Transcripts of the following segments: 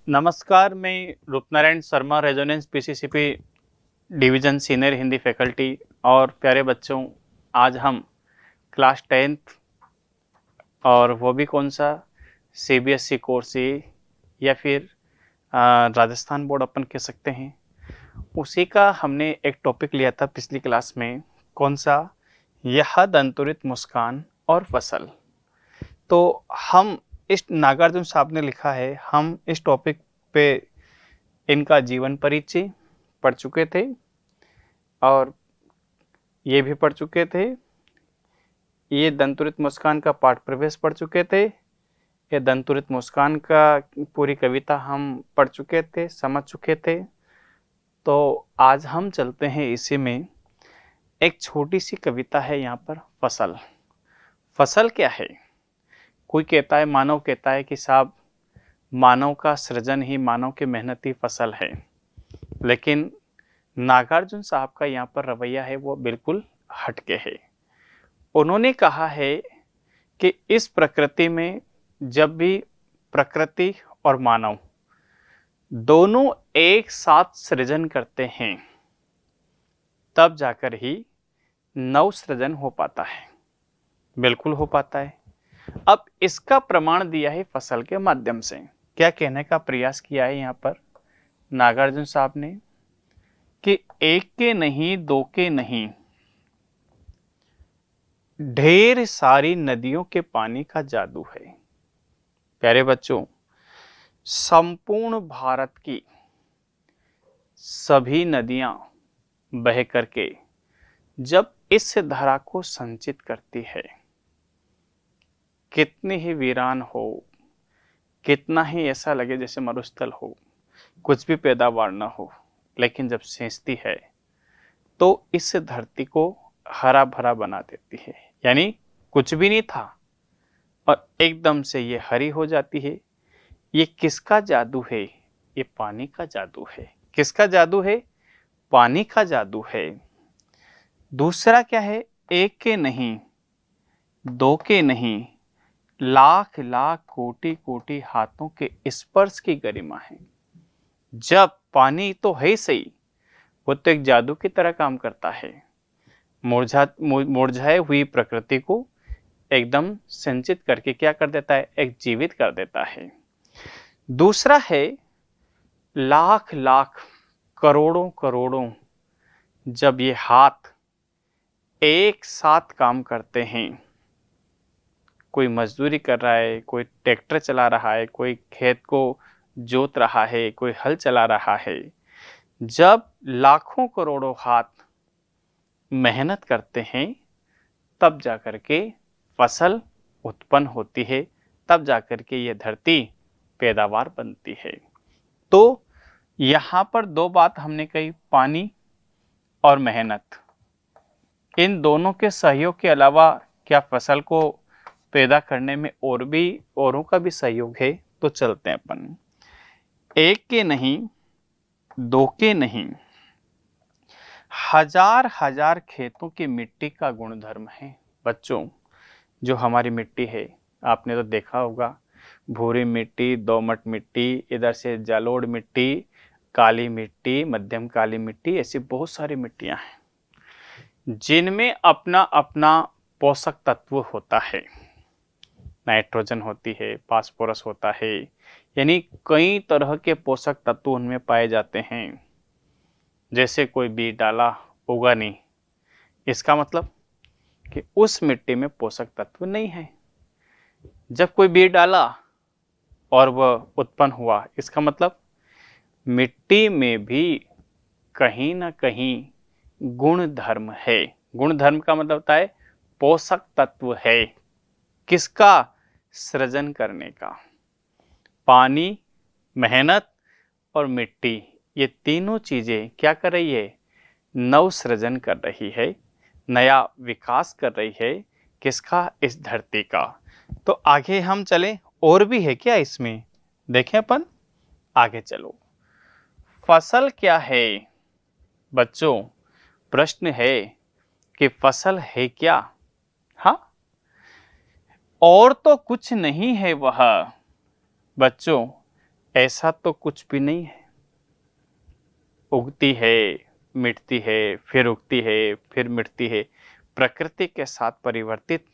नमस्कार, मैं Roopnarayan Sharma, Resonance PCCP division senior Hindi faculty. और प्यारे बच्चों, आज हम क्लास 10th और वो भी कौन सा सीबीएसई कोर्स या फिर राजस्थान बोर्ड अपन कह सकते हैं, उसी का हमने एक टॉपिक लिया था पिछली क्लास में। कौन सा? यह दंतुरित मुस्कान और फसल। तो हम इस नागार्जुन साहब ने लिखा है, हम इस टॉपिक पे इनका जीवन परिचय पढ़ चुके थे और ये भी पढ़ चुके थे। ये दंतुरित मुस्कान का पाठ प्रवेश पढ़ चुके थे। ये दंतुरित मुस्कान का पूरी कविता हम पढ़ चुके थे, समझ चुके थे। तो आज हम चलते हैं इसी में। एक छोटी सी कविता है यहाँ पर, फसल। फसल क्या है? कोई कहता है, मानव कहता है कि साहब मानव का सृजन ही, मानव की मेहनत ही फसल है। लेकिन नागार्जुन साहब का यहाँ पर रवैया है वो बिल्कुल हटके है। उन्होंने कहा है कि इस प्रकृति में जब भी प्रकृति और मानव दोनों एक साथ सृजन करते हैं, तब जाकर ही नव सृजन हो पाता है। बिल्कुल हो पाता है। अब इसका प्रमाण दिया है फसल के माध्यम से। क्या कहने का प्रयास किया है यहाँ पर नागार्जुन साहब ने कि एक के नहीं, दो के नहीं, ढेर सारी नदियों के पानी का जादू है। प्यारे बच्चों, संपूर्ण भारत की सभी नदियां बह करके जब इस धरा को संचित करती है, कितनी ही वीरान हो, कितना ही ऐसा लगे जैसे मरुस्थल हो, कुछ भी पैदावार न हो, लेकिन जब सींचती है तो इस धरती को हरा भरा बना देती है। यानी कुछ भी नहीं था और एकदम से ये हरी हो जाती है। ये किसका जादू है? ये पानी का जादू है। किसका जादू है? पानी का जादू है। दूसरा क्या है? एक के नहीं, दो के नहीं, लाख लाख कोटि कोटि हाथों के स्पर्श की गरिमा है। जब पानी तो है सही, वो तो एक जादू की तरह काम करता है। मुरझाए हुई प्रकृति को एकदम संचित करके क्या कर देता है? एक जीवित कर देता है। दूसरा है लाख लाख, करोड़ों करोड़ों, जब ये हाथ एक साथ काम करते हैं, कोई मजदूरी कर रहा है, कोई ट्रैक्टर चला रहा है, कोई खेत को जोत रहा है, कोई हल चला रहा है, जब लाखों करोड़ों हाथ मेहनत करते हैं, तब जाकर के फसल उत्पन्न होती है, तब जाकर के ये धरती पैदावार बनती है। तो यहाँ पर दो बात हमने कही, पानी और मेहनत। इन दोनों के सहयोग के अलावा क्या फसल को पैदा करने में औरों का भी सहयोग है? तो चलते हैं अपन। एक के नहीं, दो के नहीं, हजार हजार खेतों की मिट्टी का गुणधर्म है। बच्चों, जो हमारी मिट्टी है, आपने तो देखा होगा, भूरी मिट्टी, दोमट मिट्टी, इधर से जलोढ़ मिट्टी, काली मिट्टी, मध्यम काली मिट्टी, ऐसी बहुत सारी मिट्टियां हैं जिनमें अपना अपना पोषक तत्व होता है। नाइट्रोजन होती है, फास्फोरस होता है, यानी कई तरह के पोषक तत्व उनमें पाए जाते हैं। जैसे कोई बीज डाला, उगा नहीं, इसका मतलब कि उस मिट्टी में पोषक तत्व नहीं है। जब कोई बीज डाला और वह उत्पन्न हुआ, इसका मतलब मिट्टी में भी कहीं ना कहीं गुण धर्म है। गुण धर्म का मतलब होता है पोषक तत्व है। किसका? सृजन करने का। पानी, मेहनत और मिट्टी, ये तीनों चीजें क्या कर रही है? नव सृजन कर रही है, नया विकास कर रही है। किसका? इस धरती का। तो आगे हम चले, और भी है क्या इसमें? देखें अपन, आगे चलो। फसल क्या है? बच्चों, प्रश्न है कि फसल है क्या? हाँ, और तो कुछ नहीं है वह। बच्चों, ऐसा तो कुछ भी नहीं है। उगती है, मिटती है, फिर उगती है, फिर मिटती है। प्रकृति के साथ परिवर्तित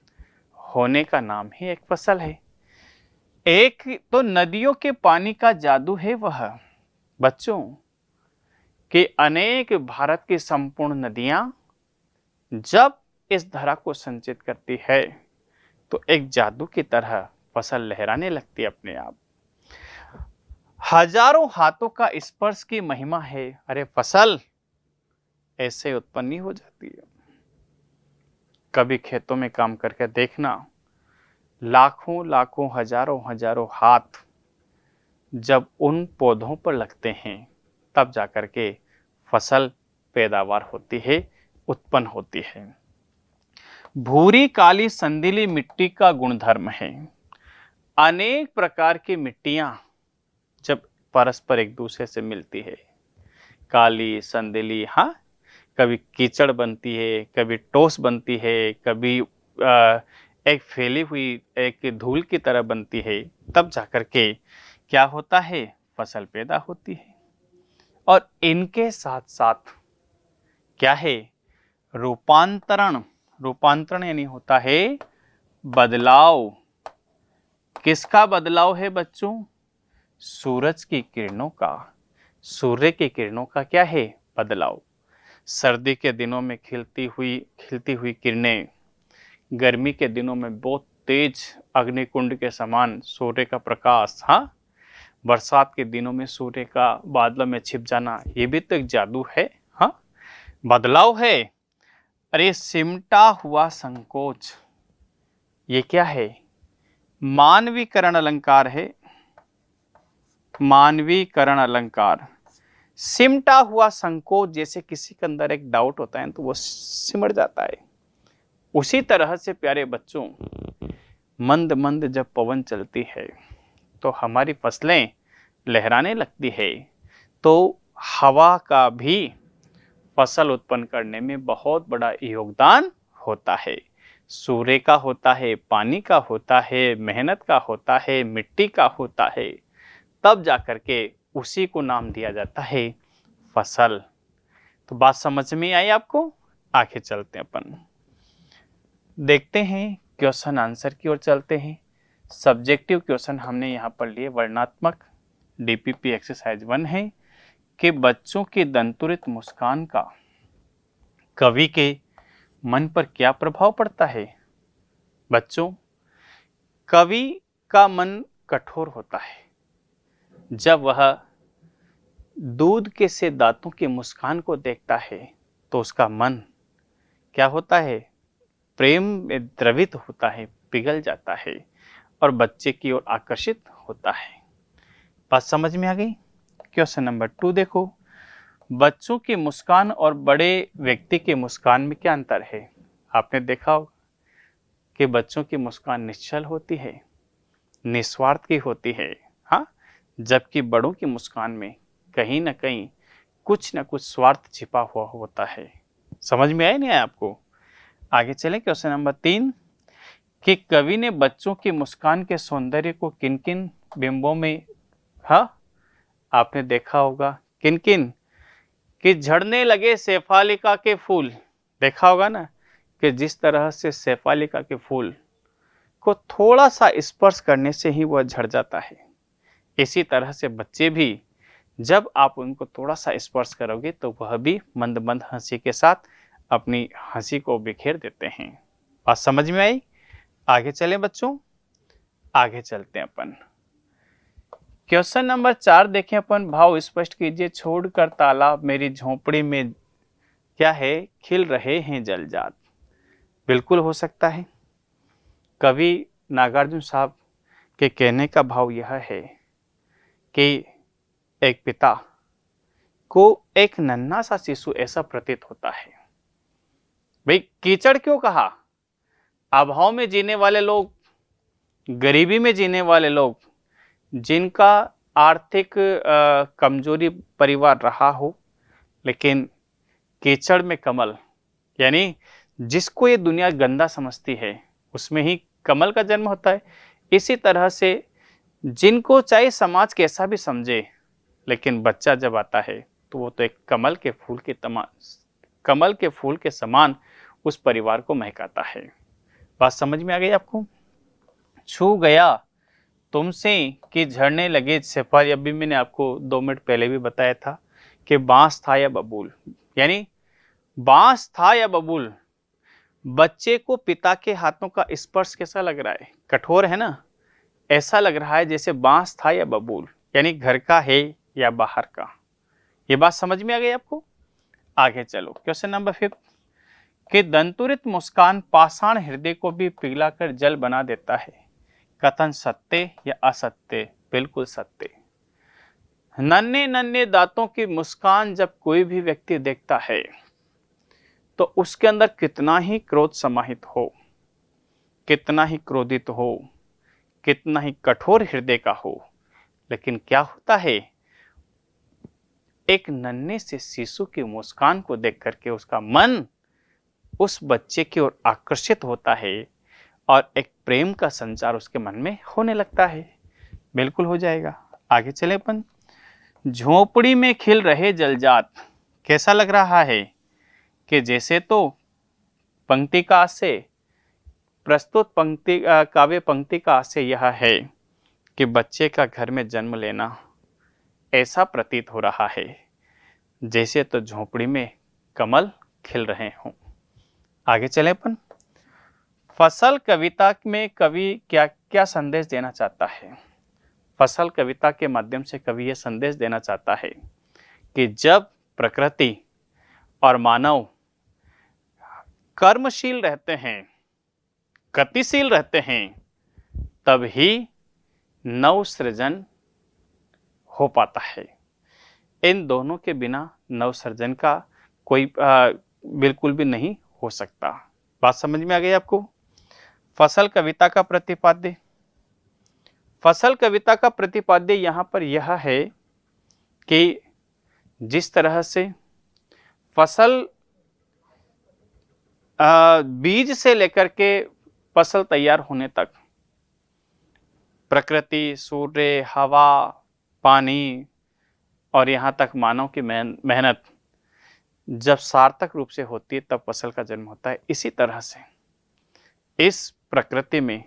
होने का नाम ही एक फसल है। एक तो नदियों के पानी का जादू है वह बच्चों, कि अनेक भारत की संपूर्ण नदियां जब इस धारा को संचित करती है तो एक जादू की तरह फसल लहराने लगती है अपने आप। हजारों हाथों का स्पर्श की महिमा है। अरे फसल ऐसे उत्पन्न ही हो जाती है। कभी खेतों में काम करके देखना, लाखों लाखों हजारों हजारों हाथ जब उन पौधों पर लगते हैं तब जाकर के फसल पैदावार होती है, उत्पन्न होती है। भूरी काली संदीली मिट्टी का गुणधर्म है। अनेक प्रकार की मिट्टियां जब परस्पर एक दूसरे से मिलती है, काली संदीली, हाँ, कभी कीचड़ बनती है, कभी टोस बनती है, कभी एक फैली हुई एक धूल की तरह बनती है, तब जाकर के क्या होता है, फसल पैदा होती है। और इनके साथ साथ क्या है, रूपांतरण। रूपांतरण यानी होता है बदलाव। किसका बदलाव है बच्चों? सूरज की किरणों का। सूर्य की किरणों का क्या है, बदलाव। सर्दी के दिनों में खिलती हुई किरणें, गर्मी के दिनों में बहुत तेज अग्निकुंड के समान सूर्य का प्रकाश, हाँ, बरसात के दिनों में सूर्य का बादलों में छिप जाना, ये भी तो एक जादू है, हाँ, बदलाव है। अरे सिमटा हुआ संकोच, ये क्या है? मानवीकरण अलंकार है। मानवीकरण अलंकार। सिमटा हुआ संकोच, जैसे किसी के अंदर एक डाउट होता है तो वो सिमट जाता है। उसी तरह से प्यारे बच्चों, मंद मंद जब पवन चलती है तो हमारी फसलें लहराने लगती है। तो हवा का भी फसल उत्पन्न करने में बहुत बड़ा योगदान होता है। सूर्य का होता है, पानी का होता है, मेहनत का होता है, मिट्टी का होता है, तब जाकर के उसी को नाम दिया जाता है फसल। तो बात समझ में आई आपको? आगे चलते हैं, अपन देखते हैं क्वेश्चन आंसर की ओर चलते हैं। सब्जेक्टिव क्वेश्चन हमने यहाँ पर लिए, वर्णनात्मक डीपीपी एक्सरसाइज 1 है कि बच्चों की दंतुरित मुस्कान का कवि के मन पर क्या प्रभाव पड़ता है? बच्चों, कवि का मन कठोर होता है। जब वह दूध के से दांतों की मुस्कान को देखता है तो उसका मन क्या होता है, प्रेम में द्रवित होता है, पिघल जाता है और बच्चे की ओर आकर्षित होता है। बात समझ में आ गई? क्वेश्चन नंबर 2 देखो, बच्चों की मुस्कान और बड़े व्यक्ति की मुस्कान में क्या अंतर है? आपने देखा होगा कि बच्चों की मुस्कान निश्चल होती है, निस्वार्थ की होती है, हाँ, जबकि बड़ों की मुस्कान में कहीं ना कहीं कुछ न कुछ स्वार्थ छिपा हुआ होता है। समझ में आया नहीं आया आपको? आगे चलें। क्वेश्चन नंबर 3 कि कवि ने बच्चों की मुस्कान के सौंदर्य को किन किन बिंबों में, हाँ, आपने देखा होगा किन किन, कि झड़ने लगे शेफालिका के फूल, देखा होगा ना, कि जिस तरह से शेफालिका के फूल को थोड़ा सा स्पर्श करने से ही वह झड़ जाता है, इसी तरह से बच्चे भी जब आप उनको थोड़ा सा स्पर्श करोगे तो वह भी मंद मंद हंसी के साथ अपनी हंसी को बिखेर देते हैं। बात समझ में आई? आगे चलें बच्चों, आगे चलते हैं अपन। क्वेश्चन नंबर 4 देखें अपन, भाव स्पष्ट कीजिए। छोड़कर तालाब मेरी झोपड़ी में क्या है, खिल रहे हैं जलजात। बिल्कुल हो सकता है। कवि नागार्जुन साहब के कहने का भाव यह है कि एक पिता को एक नन्हा सा शिशु ऐसा प्रतीत होता है। भाई कीचड़ क्यों कहा? अभाव में जीने वाले लोग, गरीबी में जीने वाले लोग, जिनका आर्थिक कमजोरी परिवार रहा हो, लेकिन कीचड़ में कमल, यानी जिसको ये दुनिया गंदा समझती है उसमें ही कमल का जन्म होता है। इसी तरह से जिनको चाहे समाज कैसा भी समझे, लेकिन बच्चा जब आता है तो वो तो एक कमल के फूल के समान उस परिवार को महकाता है। बात समझ में आ गई आपको? छू गया तुमसे कि झड़ने लगे सिपाही। अभी मैंने आपको 2 मिनट पहले भी बताया था कि बांस था या बबूल, यानी बांस था या बबूल। बच्चे को पिता के हाथों का स्पर्श कैसा लग रहा है? कठोर है ना? ऐसा लग रहा है जैसे बांस था या बबूल, यानी घर का है या बाहर का। ये बात समझ में आ गई आपको? आगे चलो, क्वेश्चन नंबर 5 कि दंतुरित मुस्कान पाषाण हृदय को भी पिघलाकर जल बना देता है। कथन सत्य या असत्य? बिल्कुल सत्य। नन्हे नन्हे दांतों की मुस्कान जब कोई भी व्यक्ति देखता है तो उसके अंदर कितना ही क्रोध समाहित हो, कितना ही क्रोधित हो, कितना ही कठोर हृदय का हो, लेकिन क्या होता है, एक नन्हे से शिशु की मुस्कान को देख करके उसका मन उस बच्चे की ओर आकर्षित होता है और एक प्रेम का संचार उसके मन में होने लगता है। बिल्कुल हो जाएगा। आगे चले अपन। झोपड़ी में खिल रहे जलजात कैसा लग रहा है? कि जैसे तो पंक्ति का आशय, प्रस्तुत पंक्ति काव्य पंक्ति का आशय यह है कि बच्चे का घर में जन्म लेना, ऐसा प्रतीत हो रहा है जैसे तो झोपड़ी में कमल खिल रहे हों। आगे चले अपन। फसल कविता में कवि क्या क्या संदेश देना चाहता है? फसल कविता के माध्यम से कवि यह संदेश देना चाहता है कि जब प्रकृति और मानव कर्मशील रहते हैं, गतिशील रहते हैं, तब ही नव सृजन हो पाता है। इन दोनों के बिना नव सृजन का कोई बिल्कुल भी नहीं हो सकता। बात समझ में आ गई आपको? फसल कविता का प्रतिपाद्य, फसल कविता का प्रतिपाद्य यहाँ पर यह है कि जिस तरह से फसल बीज से लेकर के फसल तैयार होने तक प्रकृति, सूर्य, हवा, पानी और यहाँ तक मानव की मेहनत जब सार्थक रूप से होती है तब फसल का जन्म होता है। इसी तरह से इस प्रकृति में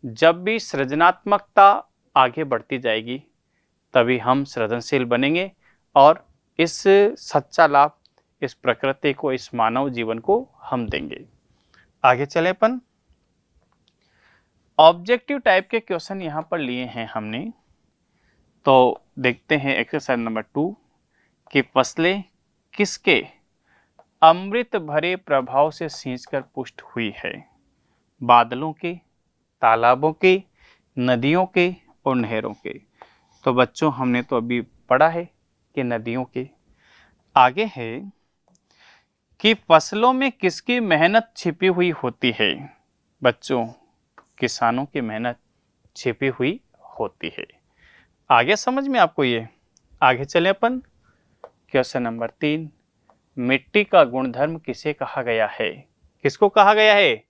जब भी सृजनात्मकता आगे बढ़ती जाएगी तभी हम सृजनशील बनेंगे और इस सच्चा लाभ इस प्रकृति को, इस मानव जीवन को हम देंगे। आगे चले अपन। ऑब्जेक्टिव टाइप के क्वेश्चन यहां पर लिए हैं हमने, तो देखते हैं एक्सरसाइज नंबर 2 कि फसलें किसके अमृत भरे प्रभाव से सींचकर पुष्ट हुई है? बादलों के, तालाबों के, नदियों के और नहरों के। तो बच्चों हमने तो अभी पढ़ा है कि नदियों के। आगे है कि फसलों में किसकी मेहनत छिपी हुई होती है? बच्चों, किसानों की मेहनत छिपी हुई होती है। आगे समझ में आपको ये? आगे चले अपन। क्वेश्चन नंबर 3 मिट्टी का गुणधर्म किसे कहा गया है? किसको कहा गया है?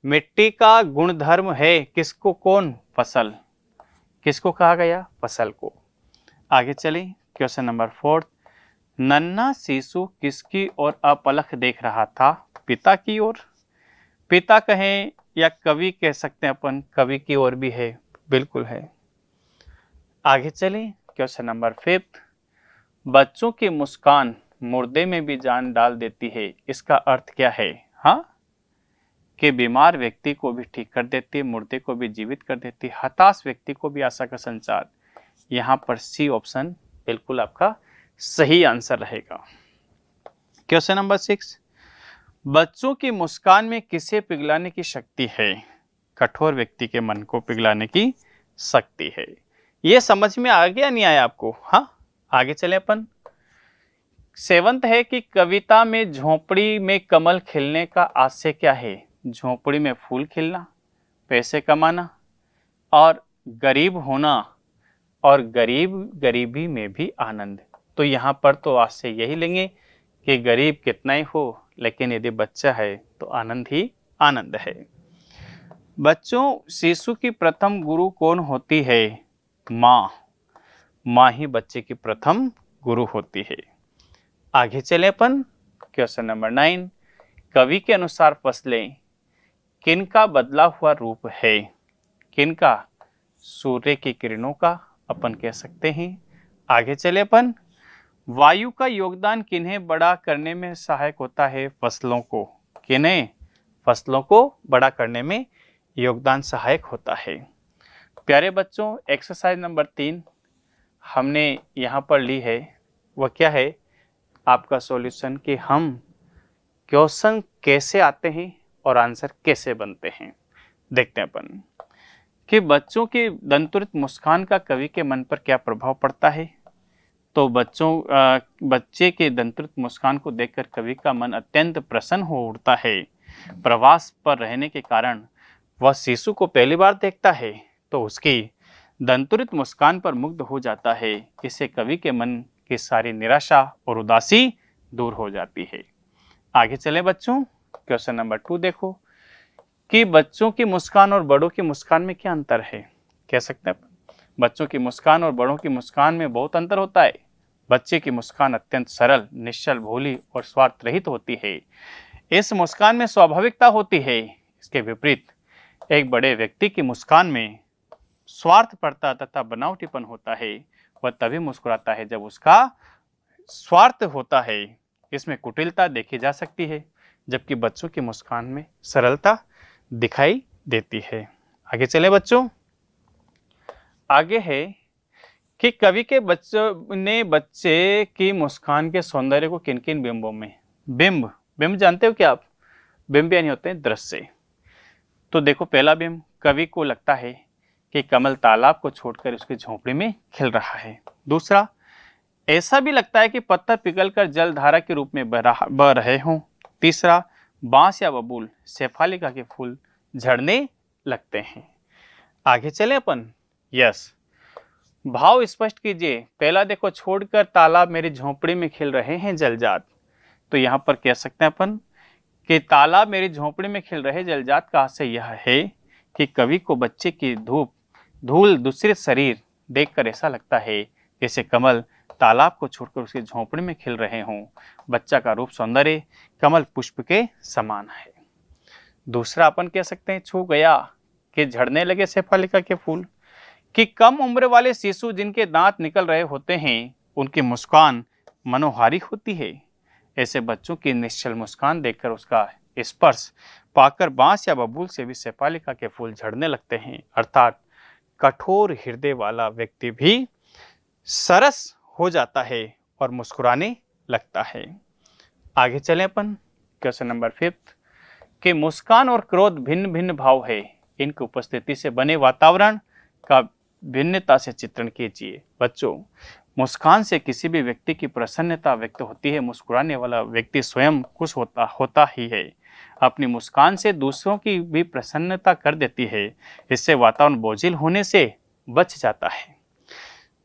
मिट्टी का गुणधर्म है किसको? कौन? फसल। किसको कहा गया? फसल को। आगे चले क्वेश्चन नंबर 4 नन्हा शिशु किसकी ओर अपलक देख रहा था? पिता की ओर। पिता कहें या कवि कह सकते हैं अपन, कवि की ओर भी है, बिल्कुल है। आगे चले क्वेश्चन नंबर 5 बच्चों की मुस्कान मुर्दे में भी जान डाल देती है। इसका अर्थ क्या है? हाँ, कि बीमार व्यक्ति को भी ठीक कर देती है, मुर्दे को भी जीवित कर देती है, हताश व्यक्ति को भी आशा का संचार। यहाँ पर सी ऑप्शन बिल्कुल आपका सही आंसर रहेगा। क्वेश्चन नंबर 6 बच्चों की मुस्कान में किसे पिघलाने की शक्ति है? कठोर व्यक्ति के मन को पिघलाने की शक्ति है। ये समझ में आ गया नहीं आया आपको? हाँ, आगे चले अपन। 7th है कि कविता में झोपड़ी में कमल खिलने का आशय क्या है? झोपड़ी में फूल खिलना, पैसे कमाना और गरीब होना और गरीबी में भी आनंद। तो यहाँ पर तो आशय यही लेंगे कि गरीब कितना ही हो लेकिन यदि बच्चा है तो आनंद ही आनंद है। बच्चों, शिशु की प्रथम गुरु कौन होती है? माँ। माँ ही बच्चे की प्रथम गुरु होती है। आगे चले अपन क्वेश्चन नंबर 9। कवि के अनुसार फसलें किनका बदला हुआ रूप है? किनका? सूर्य की किरणों का अपन कह सकते हैं। आगे चले अपन, वायु का योगदान किन्हें बड़ा करने में सहायक होता है? फसलों को। किन्हें? फसलों को बड़ा करने में योगदान सहायक होता है। प्यारे बच्चों, एक्सरसाइज नंबर 3 हमने यहाँ पर ली है। वह क्या है? आपका सॉल्यूशन कि हम क्वेश्चन कैसे आते हैं और आंसर कैसे बनते हैं। देखते हैं अपन कि बच्चों की दंतुरित मुस्कान का कवि के मन पर क्या प्रभाव पड़ता है। तो बच्चे के दंतुरित मुस्कान को देखकर कवि का मन अत्यंत प्रसन्न हो उठता है। प्रवास पर रहने के कारण वह शिशु को पहली बार देखता है तो उसकी दंतुरित मुस्कान पर मुग्ध हो जाता है। इससे कवि के मन की सारी निराशा और उदासी दूर हो जाती है। आगे चले बच्चों, क्वेश्चन नंबर 2 देखो कि बच्चों की मुस्कान और बड़ों की मुस्कान में क्या अंतर है। कह सकते हैं बच्चों की मुस्कान और बड़ों की मुस्कान में बहुत अंतर होता है। बच्चे की मुस्कान अत्यंत सरल, निश्चल, भोली और स्वार्थ रहित होती है। इस मुस्कान में स्वाभाविकता होती है। इसके विपरीत एक बड़े व्यक्ति की मुस्कान में स्वार्थपरता तथा बनावटीपन होता है। वह तभी मुस्कुराता है जब उसका स्वार्थ होता है। इसमें कुटिलता देखी जा सकती है, जबकि बच्चों की मुस्कान में सरलता दिखाई देती है। आगे चले बच्चों, आगे है कि कवि के बच्चों ने बच्चे की मुस्कान के सौंदर्य को किन किन बिंबों में, बिंब जानते हो क्या आप? बिंब यानी होते हैं दृश्य। तो देखो, पहला बिंब, कवि को लगता है कि कमल तालाब को छोड़कर उसकी झोंपड़ी में खिल रहा है। दूसरा, ऐसा भी लगता है कि पत्थर पिघलकर जलधारा के रूप में बह रहे हों। तीसरा, बांस या बबूल, शेफालिका के फूल झड़ने लगते हैं। आगे चले अपन। यस, भाव स्पष्ट कीजिए। पहला देखो, छोड़कर तालाब मेरी झोंपड़ी में खिल रहे हैं जलजात। तो यहाँ पर कह सकते हैं अपन कि तालाब मेरी झोंपड़ी में खिल रहे जलजात का आशय यह है कि कवि को बच्चे की धूल दूसरे शरीर देखकर ऐसा लगता है जैसे कमल तालाब को छोड़कर उसकी झोंपड़ी में खिल रहे हों। बच्चा का रूप सौंदर्य कमल पुष्प के समान है। दूसरा अपन कह सकते हैं, छू गया कि झड़ने लगे शेफालिका के फूल, कि कम उम्र वाले शिशु जिनके दांत निकल रहे होते हैं उनकी मुस्कान मनोहारी होती है। ऐसे बच्चों की निश्चल मुस्कान देखकर उसका स्पर्श पाकर बांस या बबूल से भी शेफालिका के फूल झड़ने लगते हैं। अर्थात कठोर हृदय वाला व्यक्ति भी सरस हो जाता है और मुस्कुराने लगता है। आगे चलें अपन क्वेश्चन नंबर 5 कि मुस्कान और क्रोध भिन्न भिन्न भाव है। इनकी उपस्थिति से बने वातावरण का भिन्नता से चित्रण कीजिए। बच्चों, मुस्कान से किसी भी व्यक्ति की प्रसन्नता व्यक्त होती है। मुस्कुराने वाला व्यक्ति स्वयं खुश होता ही है। अपनी मुस्कान से दूसरों की भी प्रसन्नता कर देती है। इससे वातावरण बोझिल होने से बच जाता है।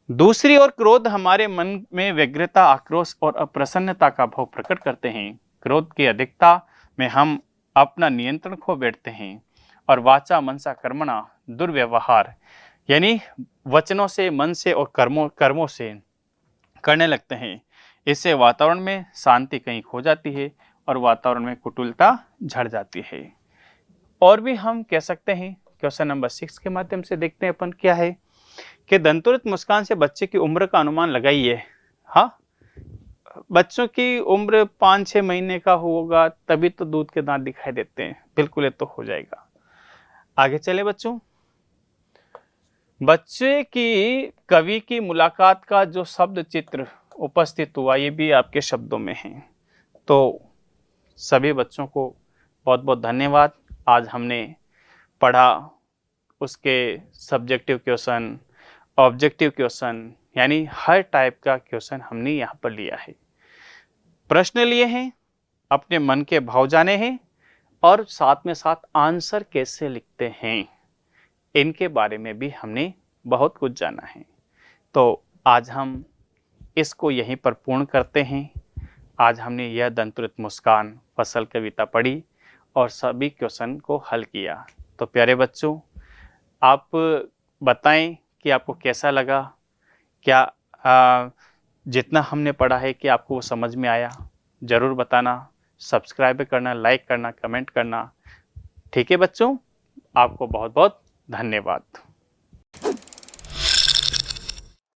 दूसरी ओर क्रोध हमारे मन में व्यग्रता, आक्रोश और अप्रसन्नता का भाव प्रकट करते हैं। क्रोध की अधिकता में हम अपना नियंत्रण खो बैठते हैं और वाचा मनसा कर्मणा दुर्व्यवहार यानी वचनों से, मन से और कर्मों से करने लगते हैं। इससे वातावरण में शांति कहीं खो जाती है और वातावरण में कुटिलता झड़ जाती है। और भी हम कह सकते हैं, क्वेश्चन नंबर 6 के माध्यम से देखते हैं अपन क्या है कि दंतुरित मुस्कान से बच्चे की उम्र का अनुमान लगाइए। हाँ, बच्चों की उम्र 5-6 महीने का होगा तभी तो दूध के दांत दिखाई देते हैं। बिल्कुल, ये तो हो जाएगा। आगे चले बच्चों, बच्चे की कवि की मुलाकात का जो शब्द चित्र उपस्थित हुआ ये भी आपके शब्दों में है। तो सभी बच्चों को बहुत बहुत धन्यवाद। आज हमने पढ़ा उसके सब्जेक्टिव क्वेश्चन, ऑब्जेक्टिव क्वेश्चन, यानी हर टाइप का क्वेश्चन हमने यहाँ पर लिया है। प्रश्न लिए हैं, अपने मन के भाव जाने हैं और साथ में साथ आंसर कैसे लिखते हैं इनके बारे में भी हमने बहुत कुछ जाना है। तो आज हम इसको यहीं पर पूर्ण करते हैं। आज हमने यह दंतुरित मुस्कान फसल कविता पढ़ी और सभी क्वेश्चन को हल किया। तो प्यारे बच्चों, आप बताएं कि आपको कैसा लगा, क्या जितना हमने पढ़ा है कि आपको वो समझ में आया। ज़रूर बताना, सब्सक्राइब करना, लाइक करना, कमेंट करना। ठीक है बच्चों, आपको बहुत बहुत धन्यवाद।